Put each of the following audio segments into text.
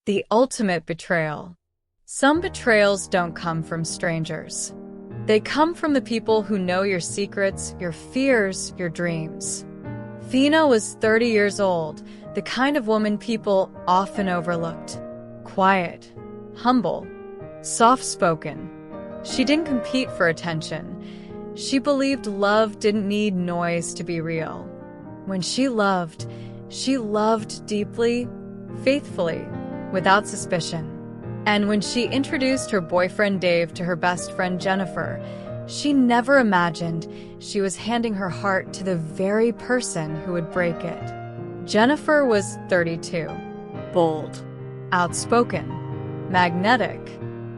The ultimate betrayal. Some betrayals don't come from strangers. They come from the people who know your secrets, your fears, your dreams. Phina was 30 years old, the kind of woman people often overlooked. Quiet, humble, soft-spoken. She didn't compete for attention. She believed love didn't need noise to be real. When she loved deeply, faithfully, without suspicion. And when she introduced her boyfriend Dave to her best friend Jennifer, she never imagined she was handing her heart to the very person who would break it. Jennifer was 32, bold, outspoken, magnetic.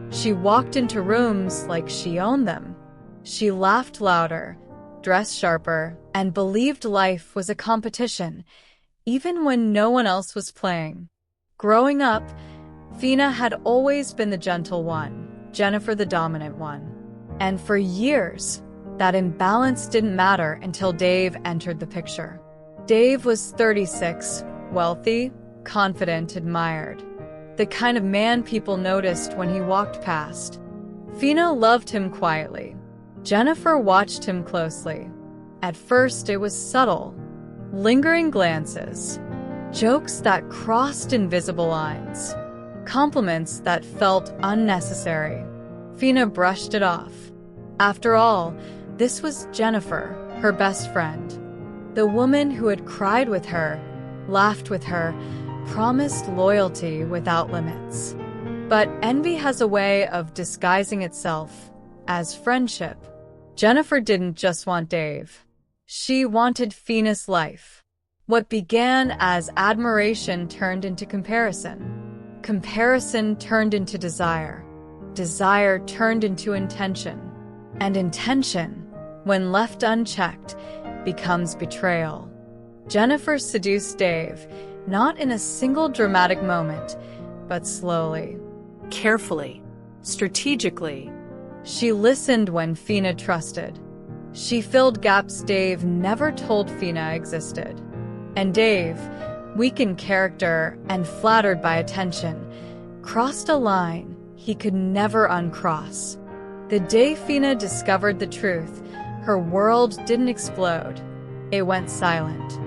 She walked into rooms like she owned them. She laughed louder, dressed sharper, and believed life was a competition, even when no one else was playing. Growing up, Phina had always been the gentle one, Jennifer the dominant one. And for years, that imbalance didn't matter until Dave entered the picture. Dave was 36, wealthy, confident, admired. The kind of man people noticed when he walked past. Phina loved him quietly. Jennifer watched him closely. At first, it was subtle, lingering glances, jokes that crossed invisible lines, compliments that felt unnecessary. Phina brushed it off. After all, this was Jennifer, her best friend. The woman who had cried with her, laughed with her, promised loyalty without limits. But envy has a way of disguising itself as friendship. Jennifer didn't just want Dave. She wanted Phina's life. What began as admiration turned into comparison. Comparison turned into desire. Desire turned into intention. And intention, when left unchecked, becomes betrayal. Jennifer seduced Dave, not in a single dramatic moment, but slowly. Carefully, strategically. She listened when Phina trusted. She filled gaps Dave never told Phina existed. And Dave, weak in character and flattered by attention, crossed a line he could never uncross. The day Phina discovered the truth, her world didn't explode. It went silent.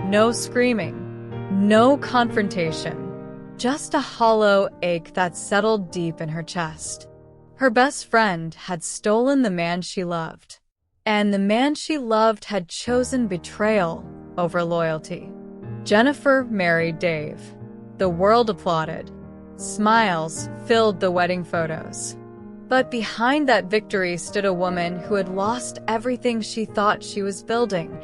No screaming, no confrontation, just a hollow ache that settled deep in her chest. Her best friend had stolen the man she loved, and the man she loved had chosen betrayal over loyalty. Jennifer married Dave. The world applauded. Smiles filled the wedding photos. But behind that victory stood a woman who had lost everything she thought she was building,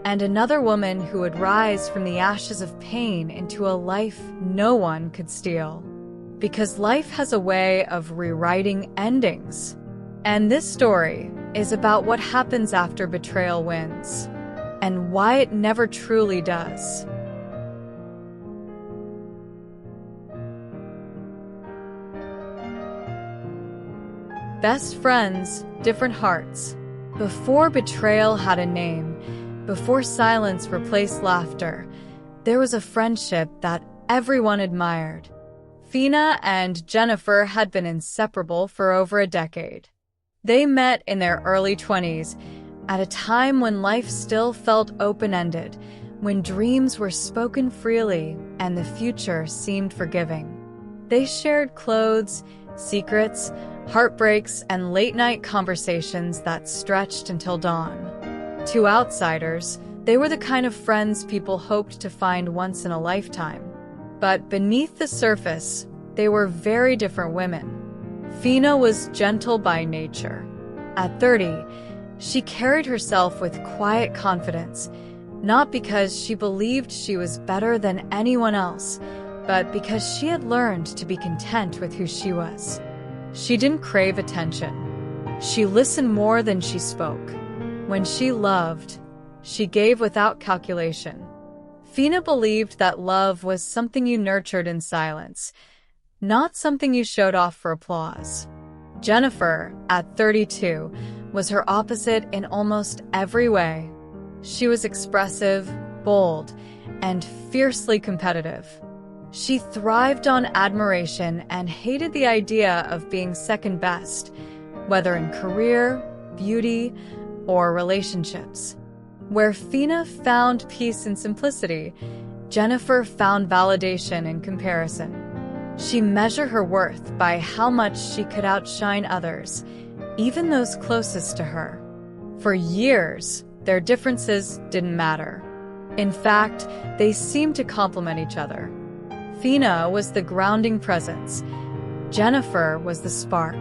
and another woman who would rise from the ashes of pain into a life no one could steal. Because life has a way of rewriting endings. And this story is about what happens after betrayal wins, and why it never truly does. Best friends, different hearts. Before betrayal had a name, before silence replaced laughter, there was a friendship that everyone admired. Phina and Jennifer had been inseparable for over a decade. They met in their early 20s, at a time when life still felt open-ended, when dreams were spoken freely and the future seemed forgiving. They shared clothes, secrets, heartbreaks, and late-night conversations that stretched until dawn. To outsiders, they were the kind of friends people hoped to find once in a lifetime. But beneath the surface, they were very different women. Phina was gentle by nature. At 30, she carried herself with quiet confidence, not because she believed she was better than anyone else, but because she had learned to be content with who she was. She didn't crave attention. She listened more than she spoke. When she loved, she gave without calculation. Phina believed that love was something you nurtured in silence, not something you showed off for applause. Jennifer, at 32, was her opposite in almost every way. She was expressive, bold, and fiercely competitive. She thrived on admiration and hated the idea of being second best, whether in career, beauty, or relationships. Where Phina found peace in simplicity, Jennifer found validation in comparison. She measured her worth by how much she could outshine others, even those closest to her. For years, their differences didn't matter. In fact, they seemed to complement each other. Phina was the grounding presence. Jennifer was the spark.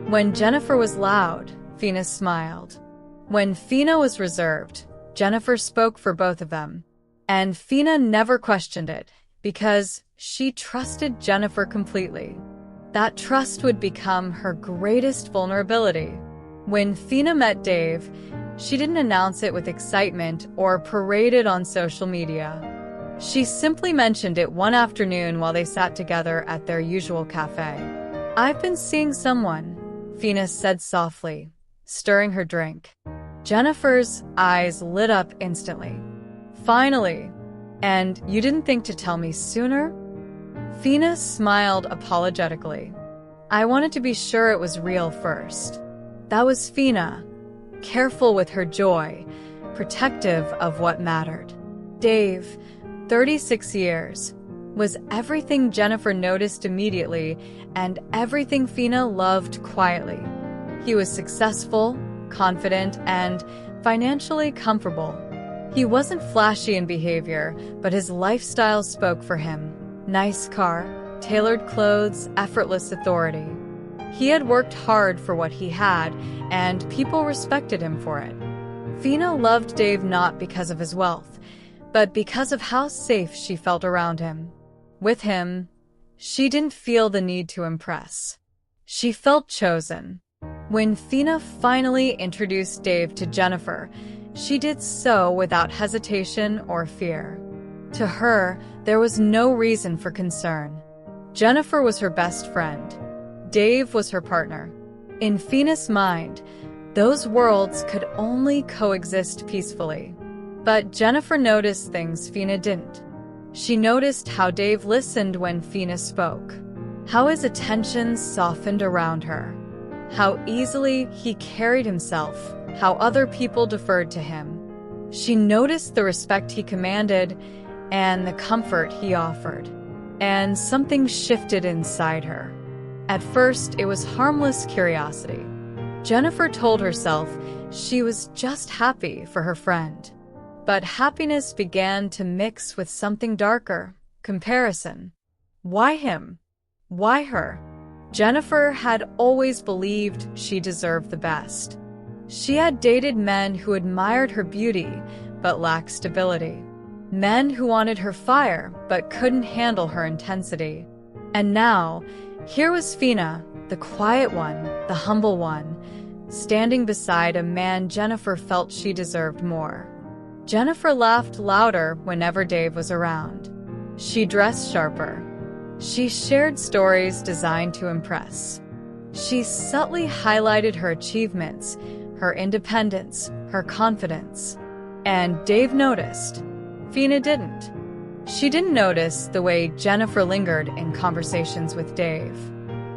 When Jennifer was loud, Phina smiled. When Phina was reserved, Jennifer spoke for both of them. And Phina never questioned it, because she trusted Jennifer completely. That trust would become her greatest vulnerability. When Phina met Dave, she didn't announce it with excitement or parade it on social media. She simply mentioned it one afternoon while they sat together at their usual cafe. "I've been seeing someone," Phina said softly, stirring her drink. Jennifer's eyes lit up instantly. "Finally! And you didn't think to tell me sooner?" Phina smiled apologetically. "I wanted to be sure it was real first." That was Phina, careful with her joy, protective of what mattered. Dave, 36 years, was everything Jennifer noticed immediately and everything Phina loved quietly. He was successful, confident, and financially comfortable. He wasn't flashy in behavior, but his lifestyle spoke for him. Nice car, tailored clothes, effortless authority. He had worked hard for what he had, and people respected him for it. Phina loved Dave not because of his wealth, but because of how safe she felt around him. With him, she didn't feel the need to impress. She felt chosen. When Phina finally introduced Dave to Jennifer, she did so without hesitation or fear. To her, there was no reason for concern. Jennifer was her best friend. Dave was her partner. In Phina's mind, those worlds could only coexist peacefully. But Jennifer noticed things Phina didn't. She noticed how Dave listened when Phina spoke, how his attention softened around her, how easily he carried himself, how other people deferred to him. She noticed the respect he commanded and the comfort he offered. And something shifted inside her. At first, it was harmless curiosity. Jennifer told herself she was just happy for her friend. But happiness began to mix with something darker, comparison. Why him? Why her? Jennifer had always believed she deserved the best. She had dated men who admired her beauty but lacked stability. Men who wanted her fire but couldn't handle her intensity. And now, here was Phina, the quiet one, the humble one, standing beside a man Jennifer felt she deserved more. Jennifer laughed louder whenever Dave was around. She dressed sharper. She shared stories designed to impress. She subtly highlighted her achievements, her independence, her confidence. And Dave noticed. Phina didn't. She didn't notice the way Jennifer lingered in conversations with Dave,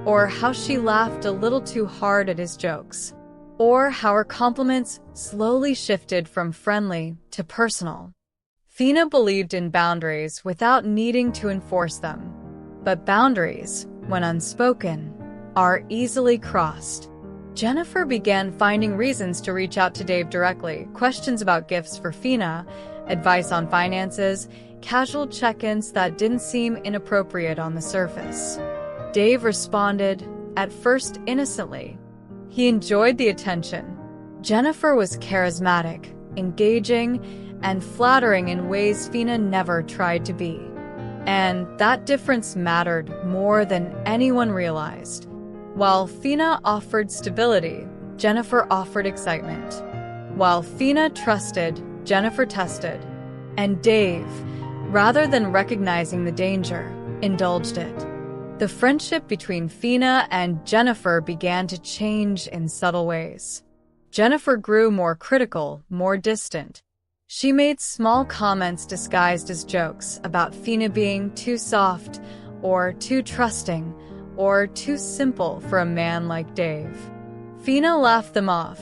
or how she laughed a little too hard at his jokes, or how her compliments slowly shifted from friendly to personal. Phina believed in boundaries without needing to enforce them. But boundaries, when unspoken, are easily crossed. Jennifer began finding reasons to reach out to Dave directly, questions about gifts for Phina, advice on finances, casual check-ins that didn't seem inappropriate on the surface. Dave responded, at first innocently. He enjoyed the attention. Jennifer was charismatic, engaging, and flattering in ways Phina never tried to be. And that difference mattered more than anyone realized. While Phina offered stability, Jennifer offered excitement. While Phina trusted, Jennifer tested. And Dave, rather than recognizing the danger, indulged it. The friendship between Phina and Jennifer began to change in subtle ways. Jennifer grew more critical, more distant. She made small comments disguised as jokes about Phina being too soft, or too trusting, or too simple for a man like Dave. Phina laughed them off,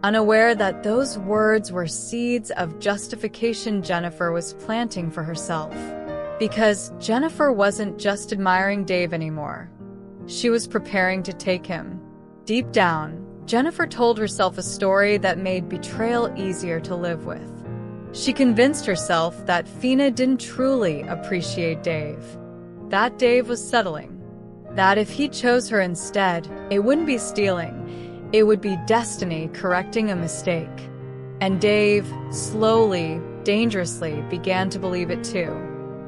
unaware that those words were seeds of justification Jennifer was planting for herself. Because Jennifer wasn't just admiring Dave anymore. She was preparing to take him. Deep down, Jennifer told herself a story that made betrayal easier to live with. She convinced herself that Phina didn't truly appreciate Dave. That Dave was settling. That if he chose her instead, it wouldn't be stealing. It would be destiny correcting a mistake. And Dave, slowly, dangerously, began to believe it too.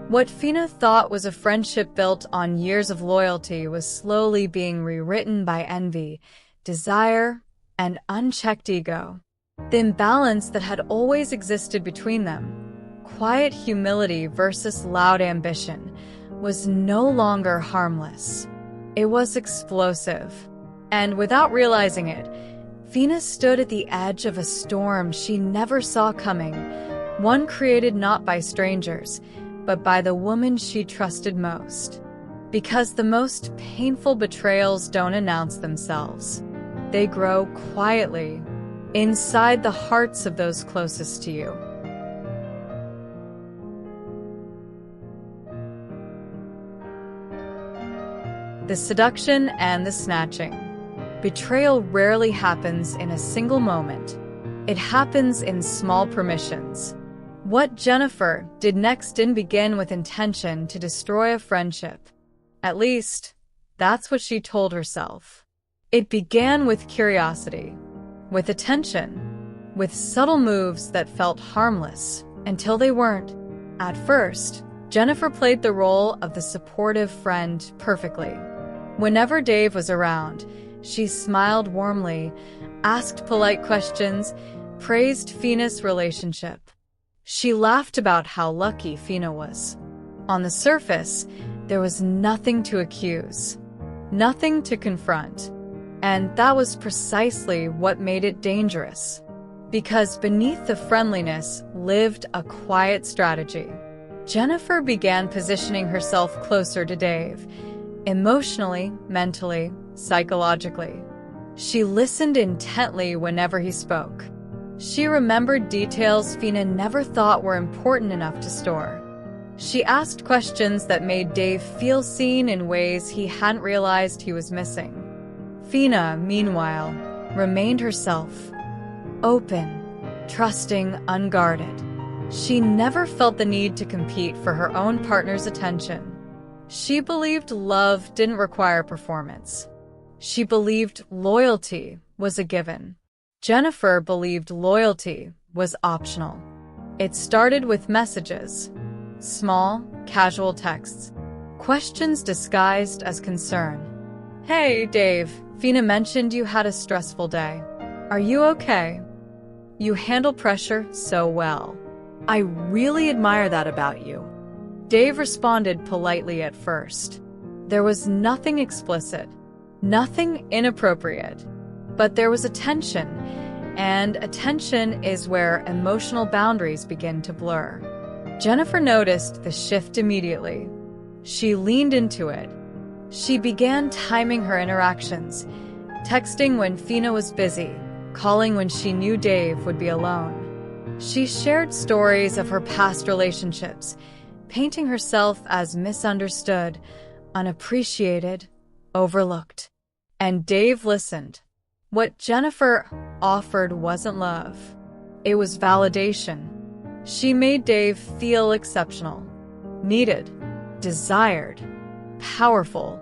What Phina thought was a friendship built on years of loyalty was slowly being rewritten by envy, desire, and unchecked ego. The imbalance that had always existed between them, quiet humility versus loud ambition, was no longer harmless. It was explosive. And without realizing it, Phina stood at the edge of a storm she never saw coming, one created not by strangers, but by the woman she trusted most. Because the most painful betrayals don't announce themselves. They grow quietly, inside the hearts of those closest to you. The seduction and the snatching. Betrayal rarely happens in a single moment. It happens in small permissions. What Jennifer did next didn't begin with intention to destroy a friendship. At least, that's what she told herself. It began with curiosity, with attention, with subtle moves that felt harmless until they weren't. At first, Jennifer played the role of the supportive friend perfectly. Whenever Dave was around, she smiled warmly, asked polite questions, praised Phina's relationship. She laughed about how lucky Phina was. On the surface, there was nothing to accuse, nothing to confront. And that was precisely what made it dangerous. Because beneath the friendliness lived a quiet strategy. Jennifer began positioning herself closer to Dave, emotionally, mentally, psychologically. She listened intently whenever he spoke. She remembered details Phina never thought were important enough to store. She asked questions that made Dave feel seen in ways he hadn't realized he was missing. Phina, meanwhile, remained herself, open, trusting, unguarded. She never felt the need to compete for her own partner's attention. She believed love didn't require performance. She believed loyalty was a given. Jennifer believed loyalty was optional. It started with messages, small, casual texts, questions disguised as concern. "Hey, Dave, Phina mentioned you had a stressful day. Are you okay? You handle pressure so well. I really admire that about you." Dave responded politely at first. There was nothing explicit, nothing inappropriate, but there was attention, and attention is where emotional boundaries begin to blur. Jennifer noticed the shift immediately. She leaned into it. She began timing her interactions, texting when Phina was busy, calling when she knew Dave would be alone. She shared stories of her past relationships, painting herself as misunderstood, unappreciated, overlooked. And Dave listened. What Jennifer offered wasn't love. It was validation. She made Dave feel exceptional, needed, desired, powerful.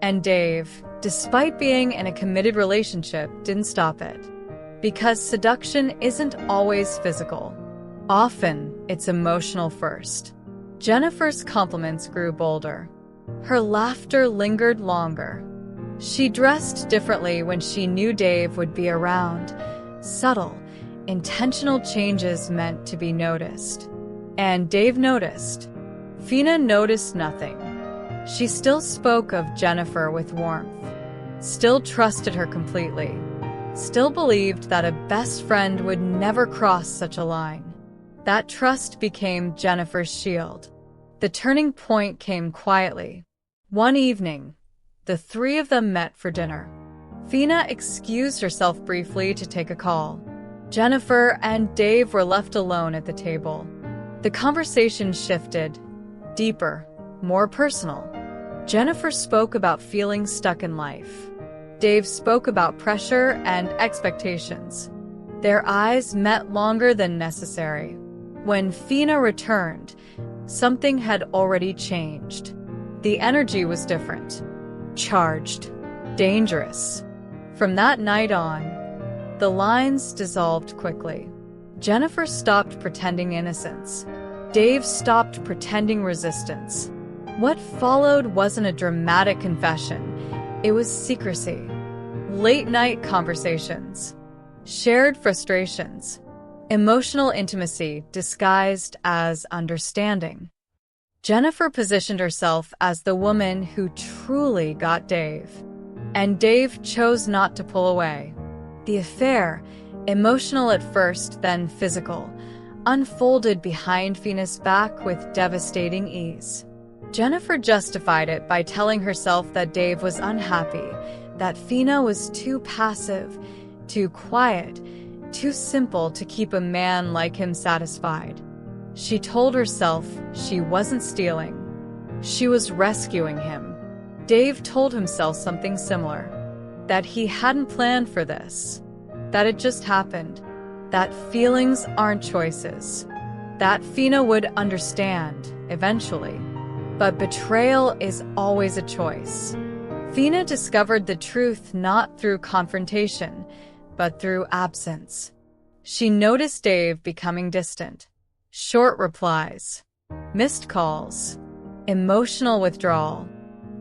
And Dave, despite being in a committed relationship, didn't stop it. Because seduction isn't always physical. Often, it's emotional first. Jennifer's compliments grew bolder. Her laughter lingered longer. She dressed differently when she knew Dave would be around. Subtle, intentional changes meant to be noticed. And Dave noticed. Phina noticed nothing. She still spoke of Jennifer with warmth, still trusted her completely, still believed that a best friend would never cross such a line. That trust became Jennifer's shield. The turning point came quietly. One evening, the three of them met for dinner. Phina excused herself briefly to take a call. Jennifer and Dave were left alone at the table. The conversation shifted, deeper, more personal. Jennifer spoke about feeling stuck in life. Dave spoke about pressure and expectations. Their eyes met longer than necessary. When Phina returned, something had already changed. The energy was different. Charged. Dangerous. From that night on, the lines dissolved quickly. Jennifer stopped pretending innocence. Dave stopped pretending resistance. What followed wasn't a dramatic confession. It was secrecy. Late-night conversations. Shared frustrations. Emotional intimacy disguised as understanding. Jennifer positioned herself as the woman who truly got Dave. And Dave chose not to pull away. The affair, emotional at first, then physical, unfolded behind Phina's back with devastating ease. Jennifer justified it by telling herself that Dave was unhappy, that Phina was too passive, too quiet, too simple to keep a man like him satisfied. She told herself she wasn't stealing. She was rescuing him. Dave told himself something similar, that he hadn't planned for this, that it just happened, that feelings aren't choices, that Phina would understand eventually. But betrayal is always a choice. Phina discovered the truth not through confrontation, but through absence. She noticed Dave becoming distant. Short replies, missed calls, emotional withdrawal.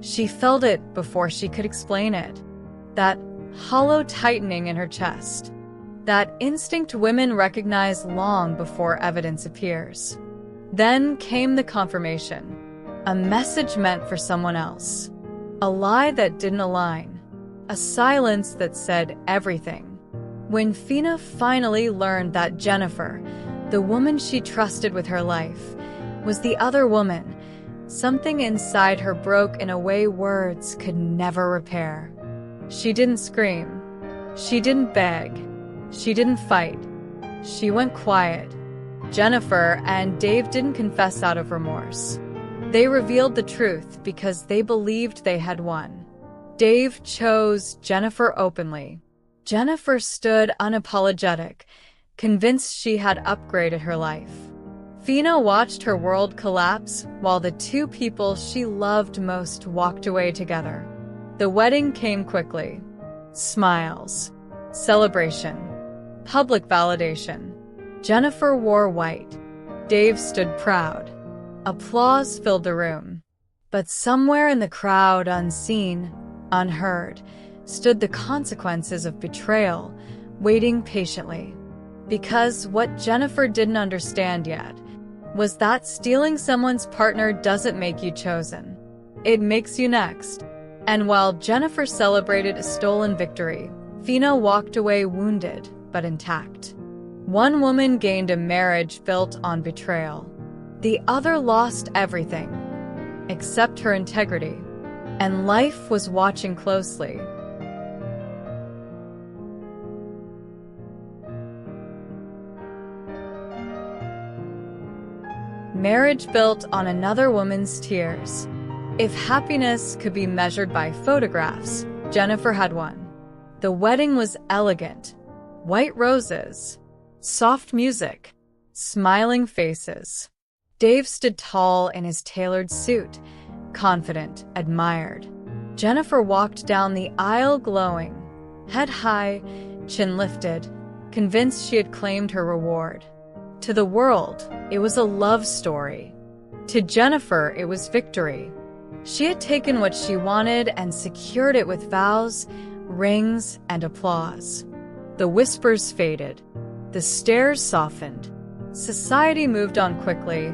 She felt it before she could explain it. That hollow tightening in her chest. That instinct women recognize long before evidence appears. Then came the confirmation. A message meant for someone else. A lie that didn't align. A silence that said everything. When Phina finally learned that Jennifer, the woman she trusted with her life, was the other woman, something inside her broke in a way words could never repair. She didn't scream. She didn't beg. She didn't fight. She went quiet. Jennifer and Dave didn't confess out of remorse. They revealed the truth because they believed they had won. Dave chose Jennifer openly. Jennifer stood unapologetic, convinced she had upgraded her life. Phina watched her world collapse while the two people she loved most walked away together. The wedding came quickly. Smiles. Celebration. Public validation. Jennifer wore white. Dave stood proud. Applause filled the room. But somewhere in the crowd, unseen, unheard, stood the consequences of betrayal, waiting patiently. Because what Jennifer didn't understand yet was that stealing someone's partner doesn't make you chosen. It makes you next. And while Jennifer celebrated a stolen victory, Phina walked away wounded but intact. One woman gained a marriage built on betrayal. The other lost everything, except her integrity. And life was watching closely. Marriage built on another woman's tears. If happiness could be measured by photographs, Jennifer had one. The wedding was elegant. White roses, soft music, smiling faces. Dave stood tall in his tailored suit, confident, admired. Jennifer walked down the aisle glowing, head high, chin lifted, convinced she had claimed her reward. To the world, it was a love story. To Jennifer, it was victory. She had taken what she wanted and secured it with vows, rings, and applause. The whispers faded. The stares softened. Society moved on quickly,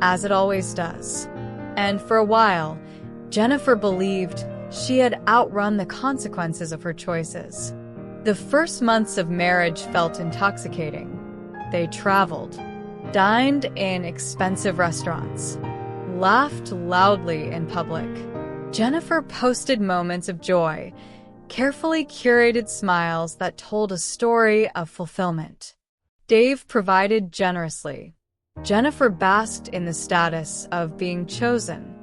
as it always does. And for a while, Jennifer believed she had outrun the consequences of her choices. The first months of marriage felt intoxicating. They traveled. dined in expensive restaurants, laughed loudly in public. Jennifer posted moments of joy, carefully curated smiles that told a story of fulfillment. Dave provided generously. Jennifer basked in the status of being chosen.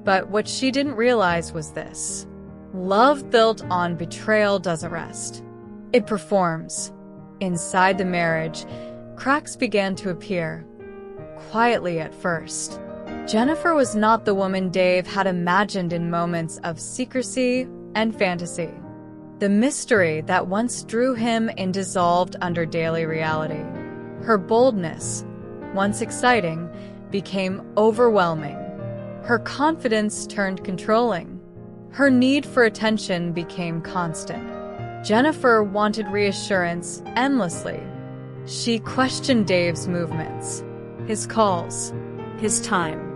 But what she didn't realize was this: love built on betrayal doesn't rest. It performs. Inside the marriage, cracks began to appear, quietly at first. Jennifer was not the woman Dave had imagined in moments of secrecy and fantasy. The mystery that once drew him in dissolved under daily reality. Her boldness, once exciting, became overwhelming. Her confidence turned controlling. Her need for attention became constant. Jennifer wanted reassurance endlessly. She questioned Dave's movements, his calls, his time.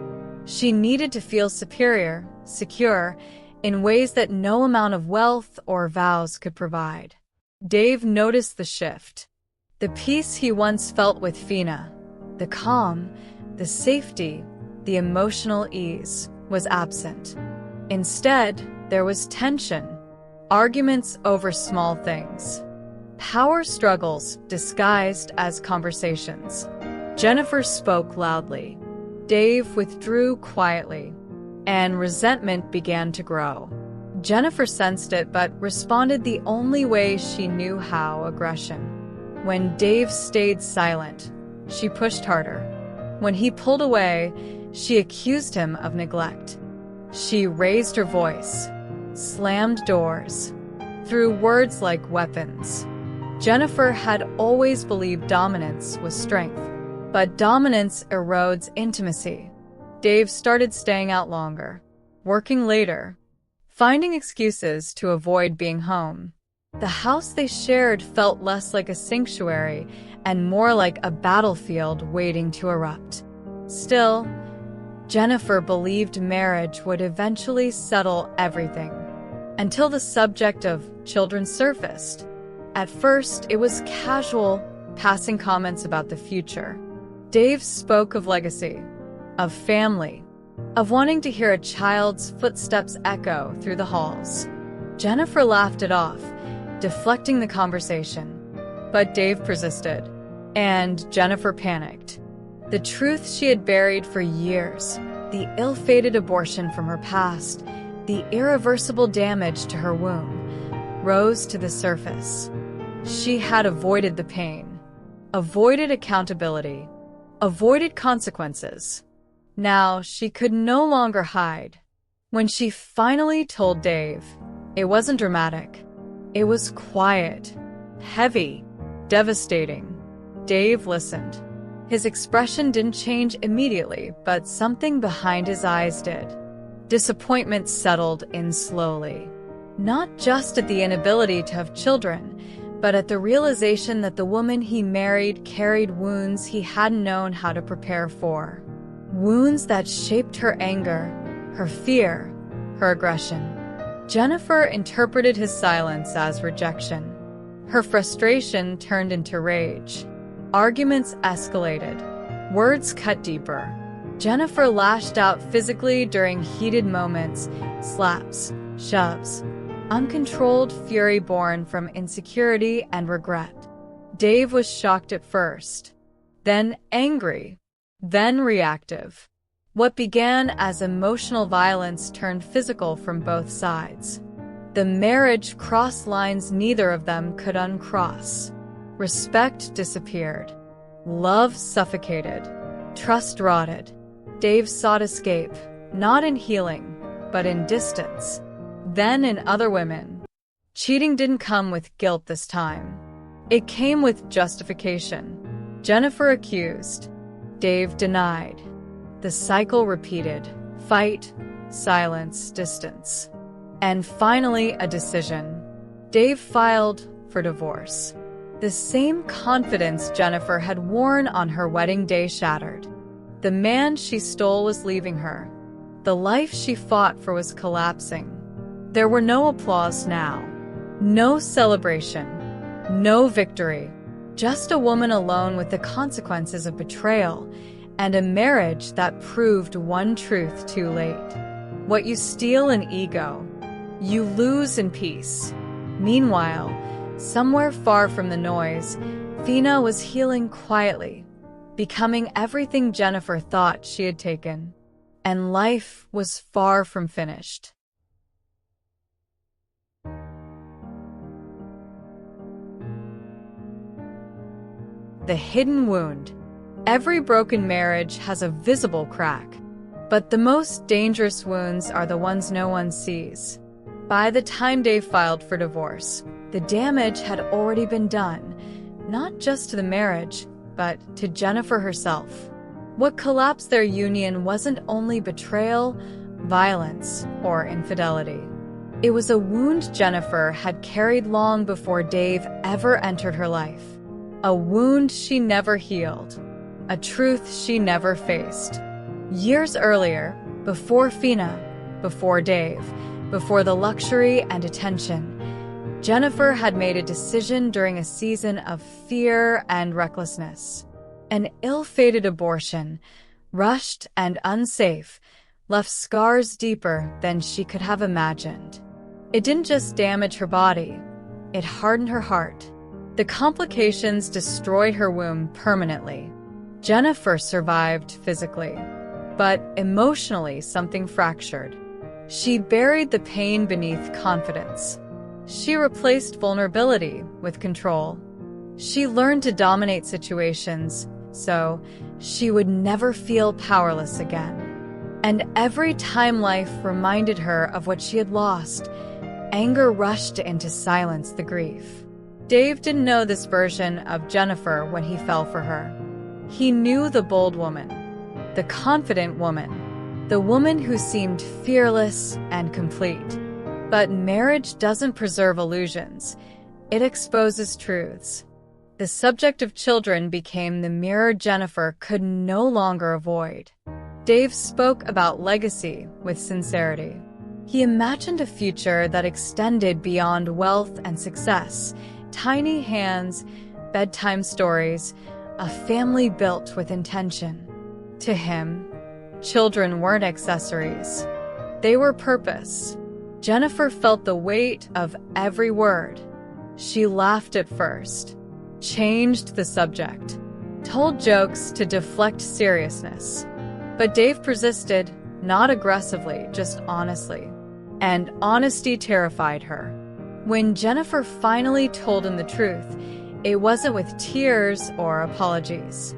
She needed to feel superior, secure, in ways that no amount of wealth or vows could provide. Dave noticed the shift. The peace he once felt with Phina, the calm, the safety, the emotional ease, was absent. Instead, there was tension, arguments over small things, power struggles disguised as conversations. Jennifer spoke loudly. Dave withdrew quietly, and resentment began to grow. Jennifer sensed it but responded the only way she knew how: aggression. When Dave stayed silent, she pushed harder. When he pulled away, she accused him of neglect. She raised her voice, slammed doors, threw words like weapons. Jennifer had always believed dominance was strength, but dominance erodes intimacy. Dave started staying out longer, working later, finding excuses to avoid being home. The house they shared felt less like a sanctuary and more like a battlefield waiting to erupt. Still, Jennifer believed marriage would eventually settle everything, until the subject of children surfaced. At first, it was casual, passing comments about the future. Dave spoke of legacy, of family, of wanting to hear a child's footsteps echo through the halls. Jennifer laughed it off, deflecting the conversation. But Dave persisted, and Jennifer panicked. The truth she had buried for years, the ill-fated abortion from her past, the irreversible damage to her womb, rose to the surface. She had avoided the pain, avoided accountability, avoided consequences. Now she could no longer hide. When she finally told Dave, it wasn't dramatic. It was quiet, heavy, devastating. Dave listened. His expression didn't change immediately, but something behind his eyes did. Disappointment settled in slowly. Not just at the inability to have children, but at the realization that the woman he married carried wounds he hadn't known how to prepare for. Wounds that shaped her anger, her fear, her aggression. Jennifer interpreted his silence as rejection. Her frustration turned into rage. Arguments escalated. Words cut deeper. Jennifer lashed out physically during heated moments, slaps, shoves, uncontrolled fury born from insecurity and regret. Dave was shocked at first, then angry, then reactive. What began as emotional violence turned physical from both sides. The marriage crossed lines neither of them could uncross. Respect disappeared. Love suffocated. Trust rotted. Dave sought escape, not in healing, but in distance. Then in other women. Cheating didn't come with guilt this time. It came with justification. Jennifer accused. Dave denied. The cycle repeated. Fight, silence, distance. And finally, a decision. Dave filed for divorce. The same confidence Jennifer had worn on her wedding day shattered. The man she stole was leaving her. The life she fought for was collapsing. There were no applause now. No celebration. No victory. Just a woman alone with the consequences of betrayal, and a marriage that proved one truth too late. What you steal in ego, you lose in peace. Meanwhile, somewhere far from the noise, Phina was healing quietly, becoming everything Jennifer thought she had taken. And life was far from finished. The hidden wound. Every broken marriage has a visible crack, but the most dangerous wounds are the ones no one sees. By the time Dave filed for divorce, the damage had already been done, not just to the marriage, but to Jennifer herself. What collapsed their union wasn't only betrayal, violence, or infidelity. It was a wound Jennifer had carried long before Dave ever entered her life. A wound she never healed. A truth she never faced. Years earlier, before Phina, before Dave, before the luxury and attention, Jennifer had made a decision during a season of fear and recklessness. An ill-fated abortion, rushed and unsafe, left scars deeper than she could have imagined. It didn't just damage her body, it hardened her heart. The complications destroyed her womb permanently. Jennifer survived physically, but emotionally something fractured. She buried the pain beneath confidence. She replaced vulnerability with control. She learned to dominate situations so she would never feel powerless again. And every time life reminded her of what she had lost, anger rushed in to silence the grief. Dave didn't know this version of Jennifer when he fell for her. He knew the bold woman, the confident woman, the woman who seemed fearless and complete. But marriage doesn't preserve illusions. It exposes truths. The subject of children became the mirror Jennifer could no longer avoid. Dave spoke about legacy with sincerity. He imagined a future that extended beyond wealth and success. Tiny hands, bedtime stories, a family built with intention. To him, children weren't accessories. They were purpose. Jennifer felt the weight of every word. She laughed at first, changed the subject, told jokes to deflect seriousness. But Dave persisted, not aggressively, just honestly. And honesty terrified her. When Jennifer finally told him the truth, it wasn't with tears or apologies.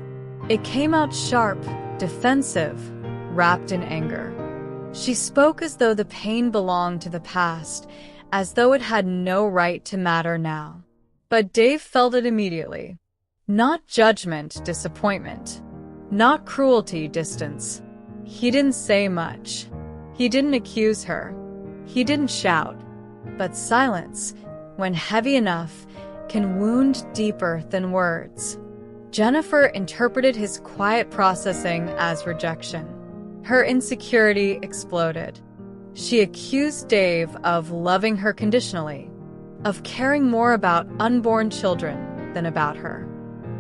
It came out sharp, defensive, wrapped in anger. She spoke as though the pain belonged to the past, as though it had no right to matter now. But Dave felt it immediately. Not judgment, disappointment. Not cruelty, distance. He didn't say much. He didn't accuse her. He didn't shout. But silence, when heavy enough, can wound deeper than words. Jennifer interpreted his quiet processing as rejection. Her insecurity exploded. She accused Dave of loving her conditionally, of caring more about unborn children than about her.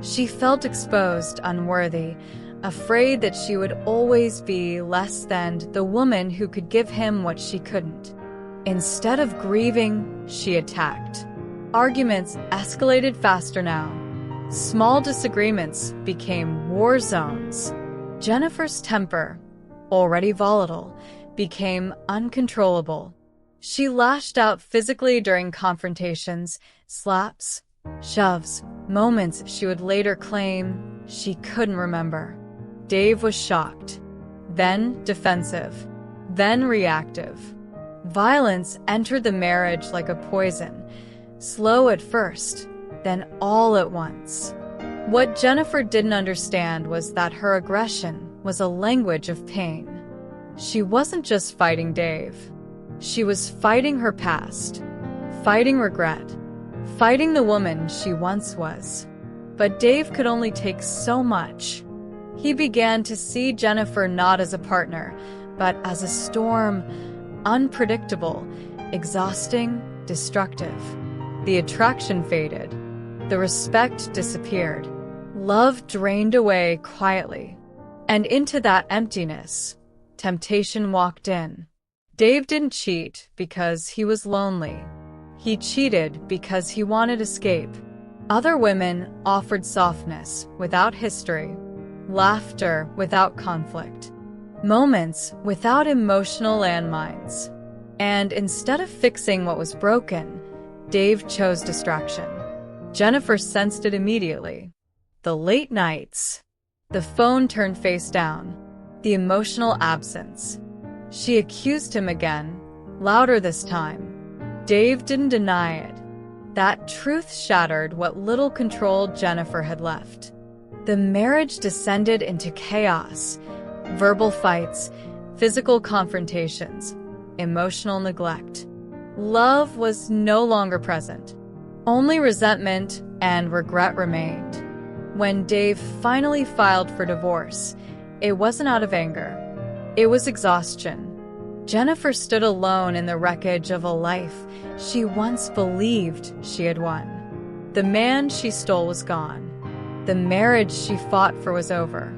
She felt exposed, unworthy, afraid that she would always be less than the woman who could give him what she couldn't. Instead of grieving, she attacked. Arguments escalated faster now. Small disagreements became war zones. Jennifer's temper, already volatile, became uncontrollable. She lashed out physically during confrontations, slaps, shoves, moments she would later claim she couldn't remember. Dave was shocked, then defensive, then reactive. Violence entered the marriage like a poison, slow at first, then all at once. What Jennifer didn't understand was that her aggression was a language of pain. She wasn't just fighting Dave. She was fighting her past, fighting regret, fighting the woman she once was. But Dave could only take so much. He began to see Jennifer not as a partner, but as a storm, unpredictable, exhausting, destructive. The attraction faded. The respect disappeared. Love drained away quietly. And into that emptiness, temptation walked in. Dave didn't cheat because he was lonely. He cheated because he wanted escape. Other women offered softness without history, laughter without conflict, moments without emotional landmines. And instead of fixing what was broken, Dave chose distraction. Jennifer sensed it immediately. The late nights, the phone turned face down, the emotional absence. She accused him again, louder this time. Dave didn't deny it. That truth shattered what little control Jennifer had left. The marriage descended into chaos, verbal fights, physical confrontations, emotional neglect. Love was no longer present. Only resentment and regret remained. When Dave finally filed for divorce, it wasn't out of anger. It was exhaustion. Jennifer stood alone in the wreckage of a life she once believed she had won. The man she stole was gone. The marriage she fought for was over.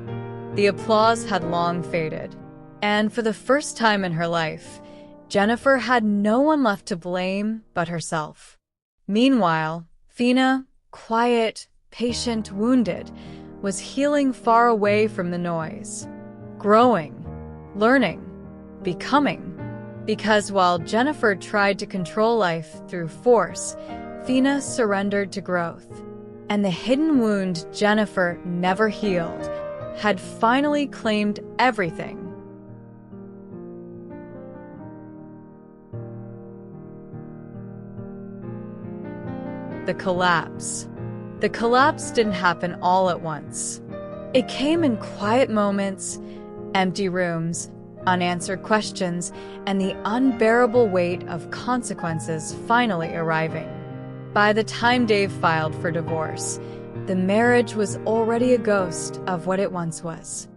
The applause had long faded. And for the first time in her life, Jennifer had no one left to blame but herself. Meanwhile, Phina, quiet, patient, wounded, was healing far away from the noise. Growing, learning, becoming. Because while Jennifer tried to control life through force, Phina surrendered to growth. And the hidden wound Jennifer never healed had finally claimed everything. The collapse. The collapse didn't happen all at once. It came in quiet moments, empty rooms, unanswered questions, and the unbearable weight of consequences finally arriving. By the time Dave filed for divorce, the marriage was already a ghost of what it once was.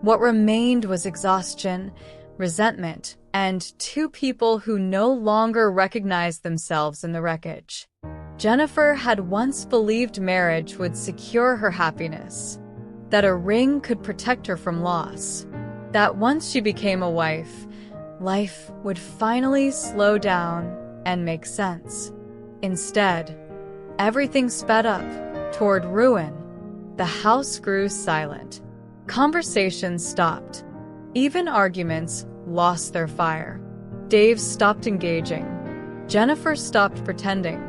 What remained was exhaustion, resentment, and two people who no longer recognized themselves in the wreckage. Jennifer had once believed marriage would secure her happiness, that a ring could protect her from loss, that once she became a wife, life would finally slow down and make sense. Instead, everything sped up toward ruin. The house grew silent. Conversations stopped. Even arguments lost their fire. Dave stopped engaging. Jennifer stopped pretending.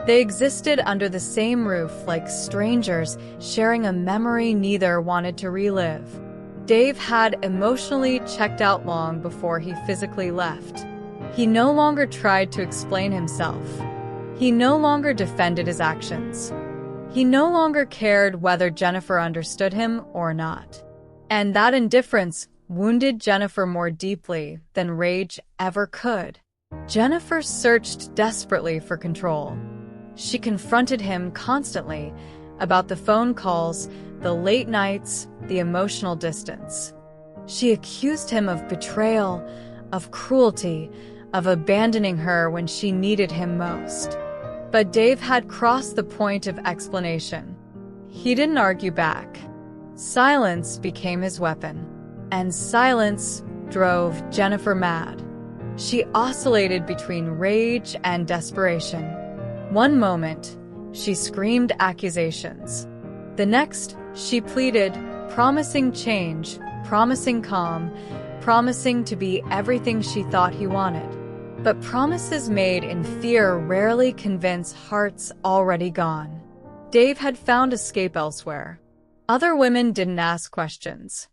They existed under the same roof like strangers, sharing a memory neither wanted to relive. Dave had emotionally checked out long before he physically left. He no longer tried to explain himself. He no longer defended his actions. He no longer cared whether Jennifer understood him or not. And that indifference wounded Jennifer more deeply than rage ever could. Jennifer searched desperately for control. She confronted him constantly about the phone calls, the late nights, the emotional distance. She accused him of betrayal, of cruelty, of abandoning her when she needed him most. But Dave had crossed the point of explanation. He didn't argue back. Silence became his weapon, and silence drove Jennifer mad. She oscillated between rage and desperation. One moment, she screamed accusations. The next, she pleaded, promising change, promising calm, promising to be everything she thought he wanted. But promises made in fear rarely convince hearts already gone. Dave had found escape elsewhere. Other women didn't ask questions.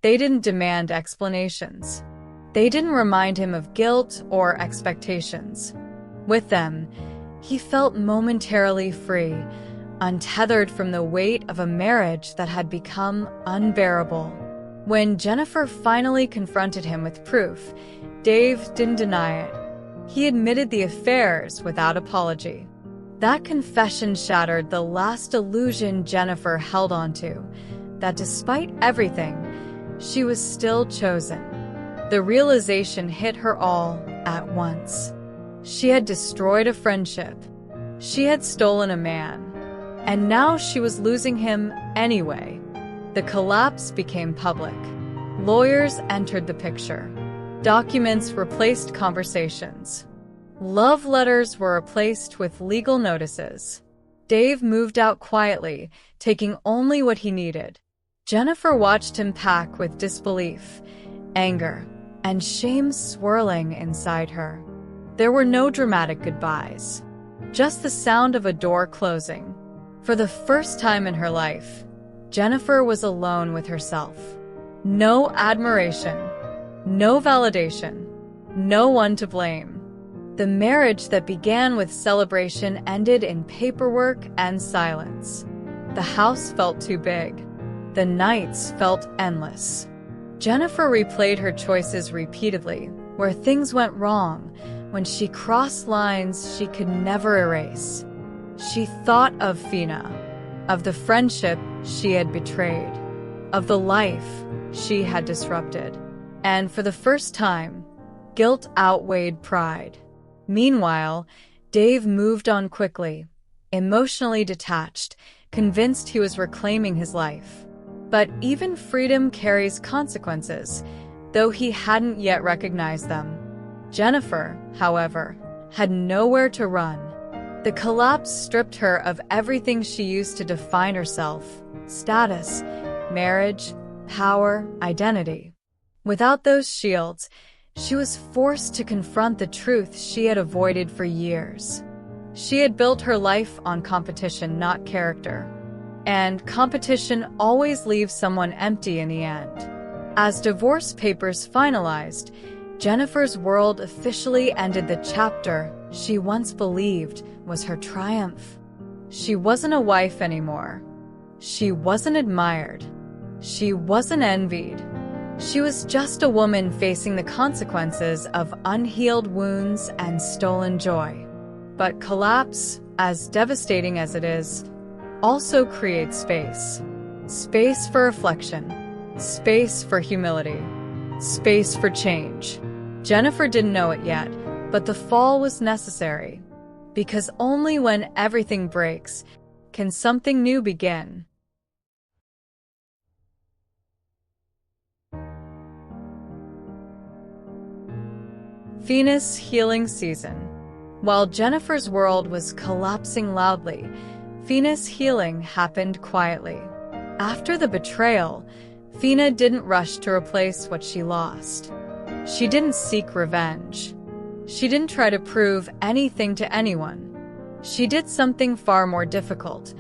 They didn't demand explanations. They didn't remind him of guilt or expectations. With them, he felt momentarily free, untethered from the weight of a marriage that had become unbearable. When Jennifer finally confronted him with proof, Dave didn't deny it. He admitted the affairs without apology. That confession shattered the last illusion Jennifer held onto, that despite everything, she was still chosen. The realization hit her all at once. She had destroyed a friendship. She had stolen a man. And now she was losing him anyway. The collapse became public. Lawyers entered the picture. Documents replaced conversations. Love letters were replaced with legal notices. Dave moved out quietly, taking only what he needed. Jennifer watched him pack with disbelief, anger, and shame swirling inside her. There were no dramatic goodbyes, just the sound of a door closing. For the first time in her life, Jennifer was alone with herself. No admiration, no validation, no one to blame. The marriage that began with celebration ended in paperwork and silence. The house felt too big. The nights felt endless. Jennifer replayed her choices repeatedly, where things went wrong, when she crossed lines she could never erase. She thought of Phina, of the friendship she had betrayed, of the life she had disrupted. And for the first time, guilt outweighed pride. Meanwhile, Dave moved on quickly, emotionally detached, convinced he was reclaiming his life. But even freedom carries consequences, though he hadn't yet recognized them. Jennifer, however, had nowhere to run. The collapse stripped her of everything she used to define herself: status, marriage, power, identity. Without those shields, she was forced to confront the truth she had avoided for years. She had built her life on competition, not character. And competition always leaves someone empty in the end. As divorce papers finalized, Jennifer's world officially ended the chapter she once believed was her triumph. She wasn't a wife anymore. She wasn't admired. She wasn't envied. She was just a woman facing the consequences of unhealed wounds and stolen joy. But collapse, as devastating as it is, also creates space. Space for reflection. Space for humility. Space for change. Jennifer didn't know it yet, but the fall was necessary. Because only when everything breaks can something new begin. Phina's healing season. While Jennifer's world was collapsing loudly, Phina's healing happened quietly. After the betrayal, Phina didn't rush to replace what she lost. She didn't seek revenge. She didn't try to prove anything to anyone. She did something far more difficult.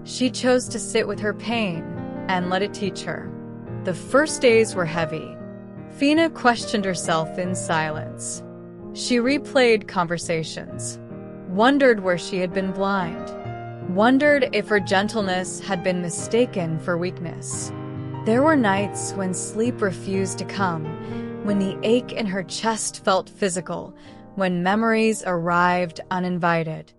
She chose to sit with her pain and let it teach her. The first days were heavy. Phina questioned herself in silence. She replayed conversations, wondered where she had been blind, wondered if her gentleness had been mistaken for weakness. There were nights when sleep refused to come, when the ache in her chest felt physical, when memories arrived uninvited.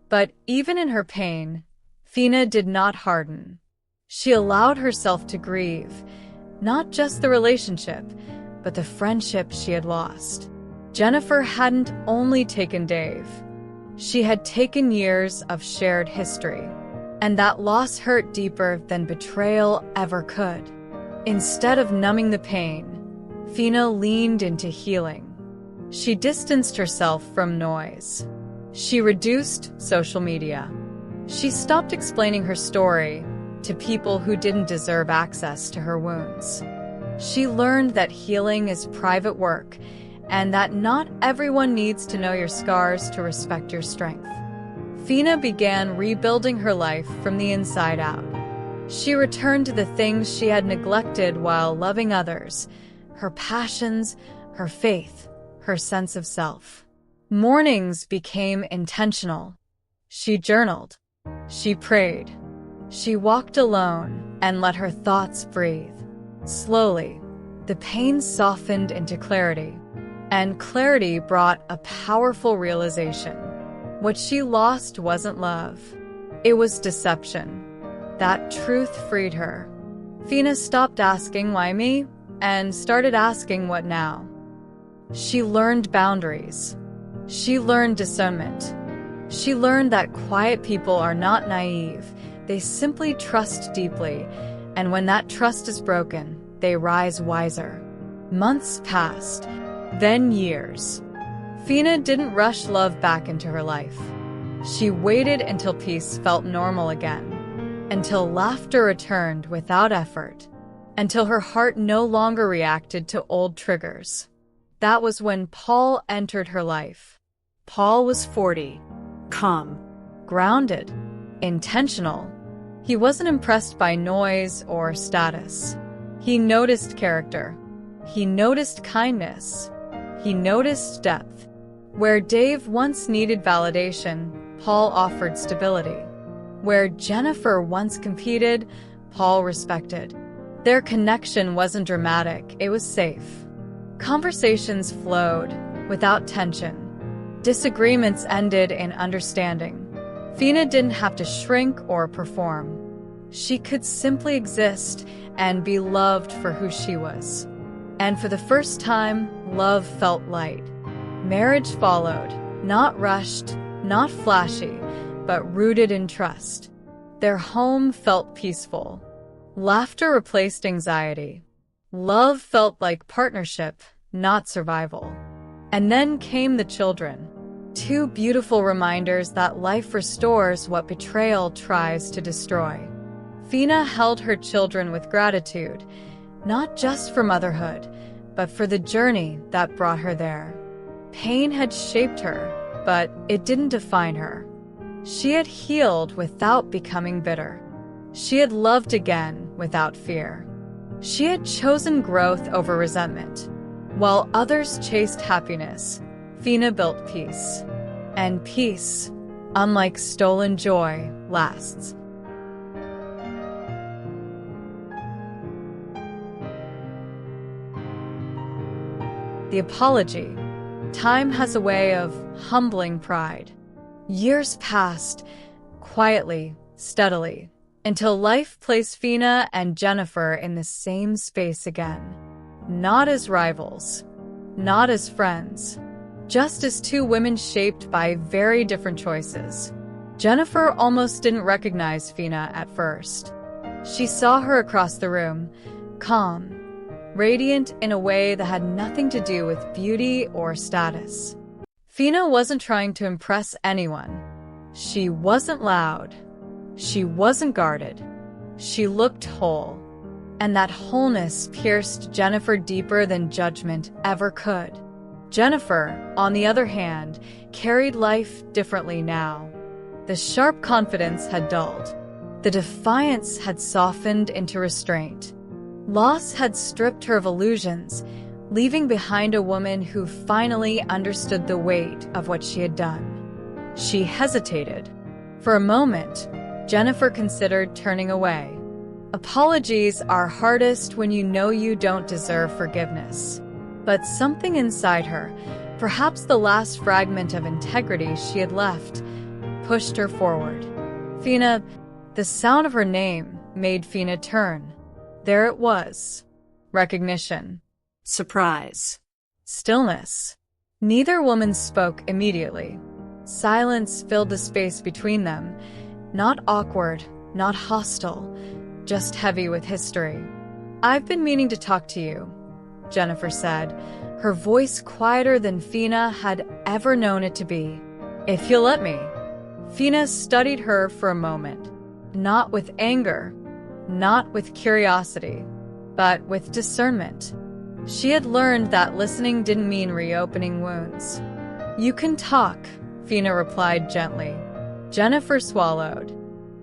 But even in her pain, Phina did not harden. She allowed herself to grieve, not just the relationship, but the friendship she had lost. Jennifer hadn't only taken Dave. She had taken years of shared history, and that loss hurt deeper than betrayal ever could. Instead of numbing the pain, Phina leaned into healing. She distanced herself from noise. She reduced social media. She stopped explaining her story to people who didn't deserve access to her wounds. She learned that healing is private work, and that not everyone needs to know your scars to respect your strength. Phina began rebuilding her life from the inside out. She returned to the things she had neglected while loving others: her passions, her faith, her sense of self. Mornings became intentional. She journaled. She prayed. She walked alone and let her thoughts breathe. Slowly, the pain softened into clarity, and clarity brought a powerful realization. What she lost wasn't love. It was deception. That truth freed her. Phina stopped asking, "Why me?" and started asking, "What now?" She learned boundaries. She learned discernment. She learned that quiet people are not naive, They simply trust deeply, and when that trust is broken, they rise wiser. Months passed, then years. Phina didn't rush love back into her life. She waited until peace felt normal again, until laughter returned without effort, until her heart no longer reacted to old triggers. That was when Paul entered her life. Paul was 40, Calm. grounded, intentional. He wasn't impressed by noise or status. He noticed character. He noticed kindness. He noticed depth. Where Dave once needed validation, Paul offered stability. Where Jennifer once competed, Paul respected. Their connection wasn't dramatic, it was safe. Conversations flowed, without tension. Disagreements ended in understanding. Phina didn't have to shrink or perform. She could simply exist and be loved for who she was. And for the first time, love felt light. Marriage followed, not rushed, not flashy, but rooted in trust. Their home felt peaceful. Laughter replaced anxiety. Love felt like partnership, not survival. And then came the children. Two beautiful reminders that life restores what betrayal tries to destroy. Phina held her children with gratitude, not just for motherhood, but for the journey that brought her there. Pain had shaped her, but it didn't define her. She had healed without becoming bitter. She had loved again without fear. She had chosen growth over resentment. While others chased happiness, Phina built peace. And peace, unlike stolen joy, lasts. The apology. Time has a way of humbling pride. Years passed, quietly, steadily, until life placed Phina and Jennifer in the same space again. Not as rivals, not as friends, just as two women shaped by very different choices. Jennifer almost didn't recognize Phina at first. She saw her across the room, calm, radiant in a way that had nothing to do with beauty or status. Phina wasn't trying to impress anyone. She wasn't loud. She wasn't guarded. She looked whole. And that wholeness pierced Jennifer deeper than judgment ever could. Jennifer, on the other hand, carried life differently now. The sharp confidence had dulled. The defiance had softened into restraint. Loss had stripped her of illusions, leaving behind a woman who finally understood the weight of what she had done. She hesitated. For a moment, Jennifer considered turning away. Apologies are hardest when you know you don't deserve forgiveness. But something inside her, perhaps the last fragment of integrity she had left, pushed her forward. Phina, the sound of her name made Phina turn. There it was. Recognition. Surprise. Stillness. Neither woman spoke immediately. Silence filled the space between them, not awkward, not hostile, just heavy with history. "I've been meaning to talk to you," Jennifer said, her voice quieter than Phina had ever known it to be. "If you'll let me." Phina studied her for a moment, not with anger, not with curiosity, but with discernment. She had learned that listening didn't mean reopening wounds. "You can talk," Phina replied gently. Jennifer swallowed.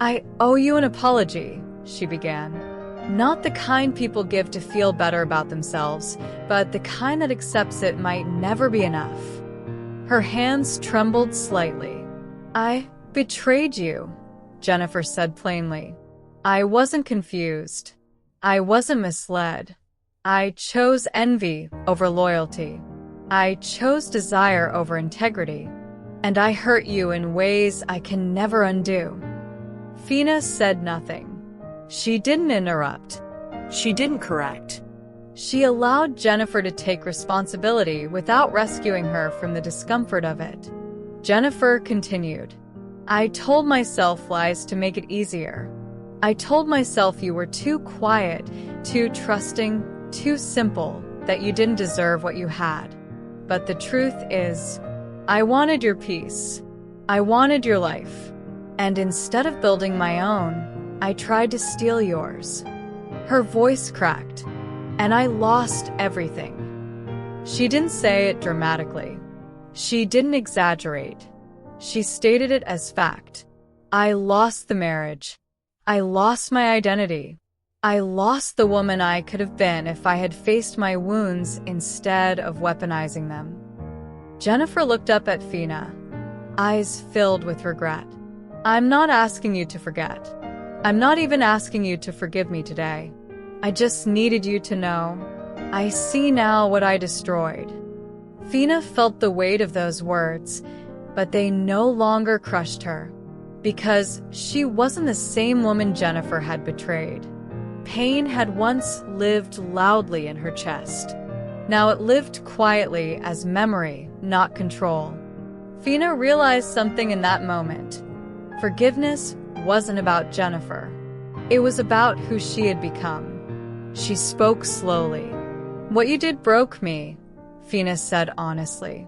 "I owe you an apology," she began. "Not the kind people give to feel better about themselves, but the kind that accepts it might never be enough." Her hands trembled slightly. "I betrayed you," Jennifer said plainly. "I wasn't confused. I wasn't misled. I chose envy over loyalty. I chose desire over integrity. And I hurt you in ways I can never undo." Phina said nothing. She didn't interrupt. She didn't correct. She allowed Jennifer to take responsibility without rescuing her from the discomfort of it. Jennifer continued. I told myself lies to make it easier. I told myself you were too quiet, too trusting, too simple, that you didn't deserve what you had. But the truth is, I wanted your peace. I wanted your life. And instead of building my own, I tried to steal yours. Her voice cracked, and I lost everything. She didn't say it dramatically. She didn't exaggerate. She stated it as fact. I lost the marriage. I lost my identity. I lost the woman I could have been if I had faced my wounds instead of weaponizing them. Jennifer looked up at Phina, eyes filled with regret. I'm not asking you to forget. I'm not even asking you to forgive me today. I just needed you to know. I see now what I destroyed. Phina felt the weight of those words, but they no longer crushed her, because she wasn't the same woman Jennifer had betrayed. Pain had once lived loudly in her chest. Now it lived quietly as memory, not control. Phina realized something in that moment. Forgiveness wasn't about Jennifer. It was about who she had become. She spoke slowly. What you did broke me, Phina said honestly.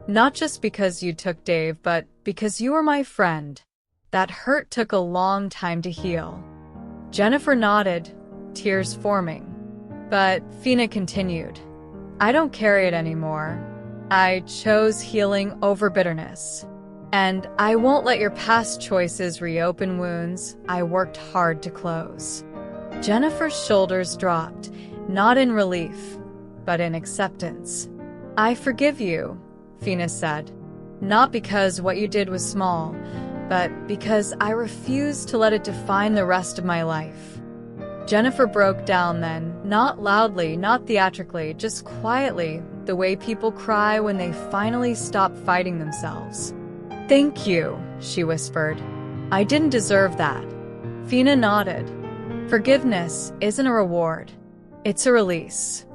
Not just because you took Dave, but because you were my friend. That hurt took a long time to heal. Jennifer nodded, tears forming. But Phina continued, I don't carry it anymore. I chose healing over bitterness. And I won't let your past choices reopen wounds I worked hard to close. Jennifer's shoulders dropped, not in relief, but in acceptance. I forgive you, Phina said. Not because what you did was small, but because I refuse to let it define the rest of my life. Jennifer broke down then, not loudly, not theatrically, just quietly, the way people cry when they finally stop fighting themselves. Thank you, she whispered. I didn't deserve that. Phina nodded. Forgiveness isn't a reward. It's a release.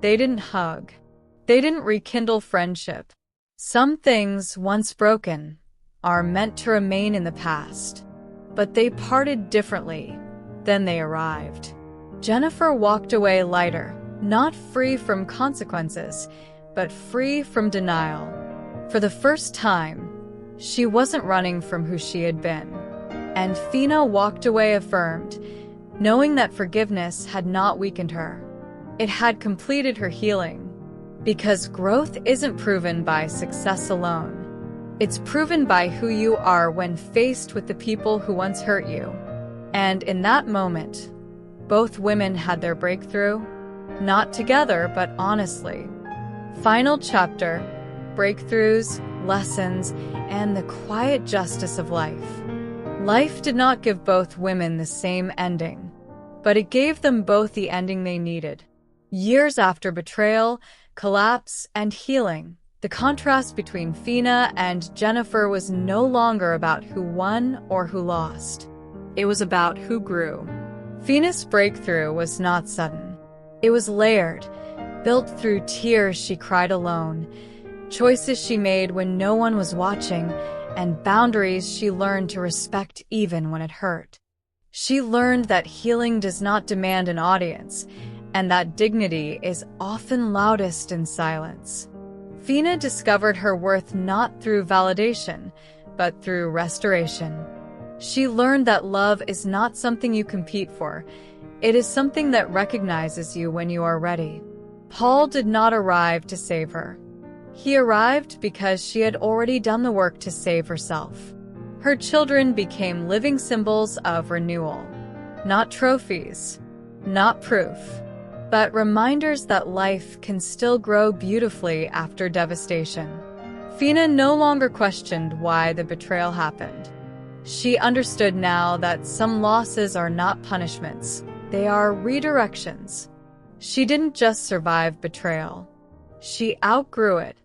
They didn't hug. They didn't rekindle friendship. Some things, once broken, are meant to remain in the past. But they parted differently than they arrived. Jennifer walked away lighter, not free from consequences, but free from denial. For the first time, she wasn't running from who she had been. And Phina walked away affirmed, knowing that forgiveness had not weakened her. It had completed her healing. Because growth isn't proven by success alone. It's proven by who you are when faced with the people who once hurt you. And in that moment, both women had their breakthrough, not together, but honestly. Final chapter, breakthroughs, lessons, and the quiet justice of life. Life did not give both women the same ending, but it gave them both the ending they needed. Years after betrayal, collapse, and healing, the contrast between Phina and Jennifer was no longer about who won or who lost. It was about who grew. Phina's breakthrough was not sudden. It was layered, built through tears she cried alone, choices she made when no one was watching, and boundaries she learned to respect even when it hurt. She learned that healing does not demand an audience, and that dignity is often loudest in silence. Phina discovered her worth not through validation, but through restoration. She learned that love is not something you compete for. It is something that recognizes you when you are ready. Paul did not arrive to save her. He arrived because she had already done the work to save herself. Her children became living symbols of renewal. Not trophies, not proof, but reminders that life can still grow beautifully after devastation. Phina no longer questioned why the betrayal happened. She understood now that some losses are not punishments, they are redirections. She didn't just survive betrayal. She outgrew it.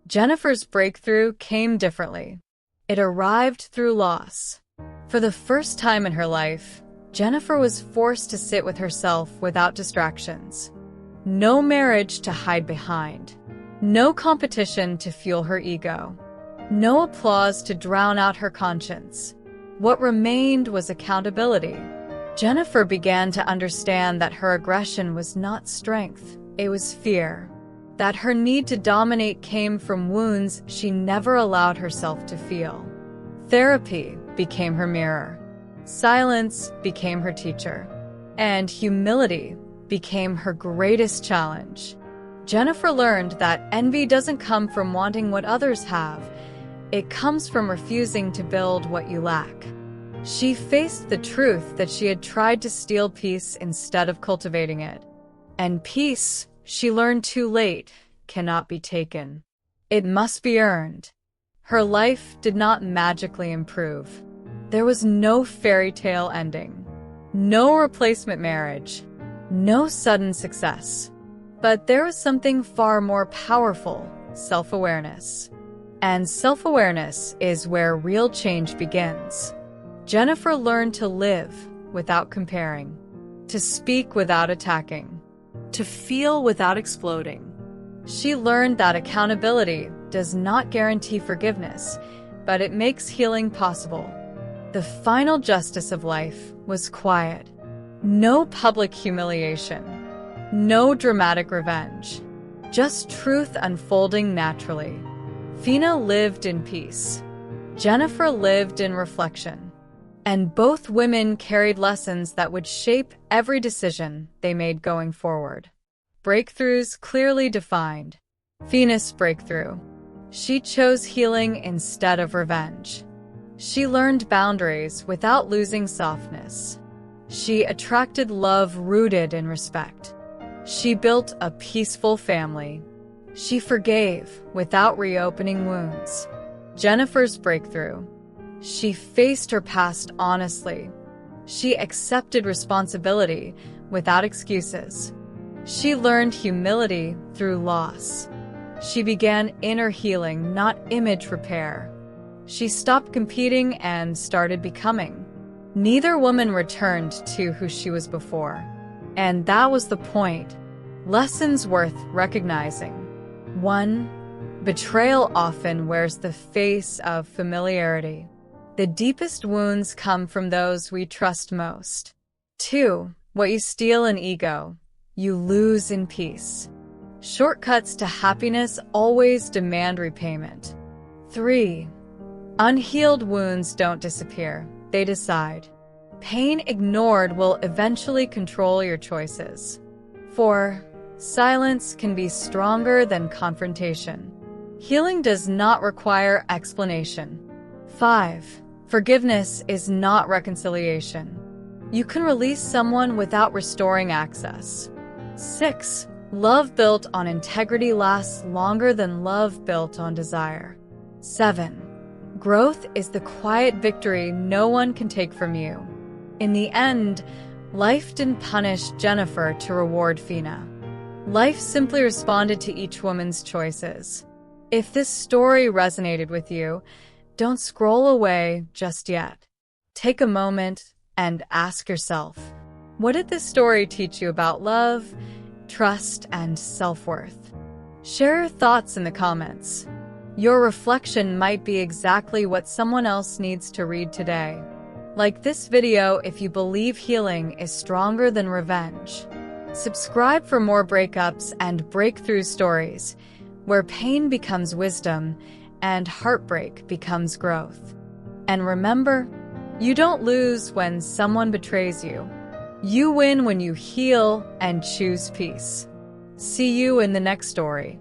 Jennifer's breakthrough came differently. It arrived through loss. For the first time in her life, Jennifer was forced to sit with herself without distractions. No marriage to hide behind. No competition to fuel her ego. No applause to drown out her conscience. What remained was accountability. Jennifer began to understand that her aggression was not strength, it was fear. That her need to dominate came from wounds she never allowed herself to feel. Therapy became her mirror. Silence became her teacher. And humility became her greatest challenge. Jennifer learned that envy doesn't come from wanting what others have. It comes from refusing to build what you lack. She faced the truth that she had tried to steal peace instead of cultivating it. And peace, she learned too late, cannot be taken. It must be earned. Her life did not magically improve. There was no fairy tale ending, no replacement marriage, no sudden success. But there was something far more powerful: self-awareness. And self-awareness is where real change begins. Jennifer learned to live without comparing, to speak without attacking, To feel without exploding. She learned that accountability does not guarantee forgiveness, but it makes healing possible. The final justice of life was quiet. No public humiliation. No dramatic revenge. Just truth unfolding naturally. Phina lived in peace. Jennifer lived in reflection. And both women carried lessons that would shape every decision they made going forward. Breakthroughs clearly defined. Phina's breakthrough. She chose healing instead of revenge. She learned boundaries without losing softness. She attracted love rooted in respect. She built a peaceful family. She forgave without reopening wounds. Jennifer's breakthrough. She faced her past honestly. She accepted responsibility without excuses. She learned humility through loss. She began inner healing, not image repair. She stopped competing and started becoming. Neither woman returned to who she was before. And that was the point. Lessons worth recognizing. 1. Betrayal often wears the face of familiarity. The deepest wounds come from those we trust most. 2. What you steal in ego, you lose in peace. Shortcuts to happiness always demand repayment. 3. Unhealed wounds don't disappear, they decide. Pain ignored will eventually control your choices. 4. Silence can be stronger than confrontation. Healing does not require explanation. 5. Forgiveness is not reconciliation. You can release someone without restoring access. 6. Love built on integrity lasts longer than love built on desire. 7. Growth is the quiet victory no one can take from you. In the end, life didn't punish Jennifer to reward Phina. Life simply responded to each woman's choices. If this story resonated with you, don't scroll away just yet. Take a moment and ask yourself, what did this story teach you about love, trust, and self-worth? Share your thoughts in the comments. Your reflection might be exactly what someone else needs to read today. Like this video if you believe healing is stronger than revenge. Subscribe for more breakups and breakthrough stories, where pain becomes wisdom and heartbreak becomes growth. And remember, you don't lose when someone betrays you. You win when you heal and choose peace. See you in the next story.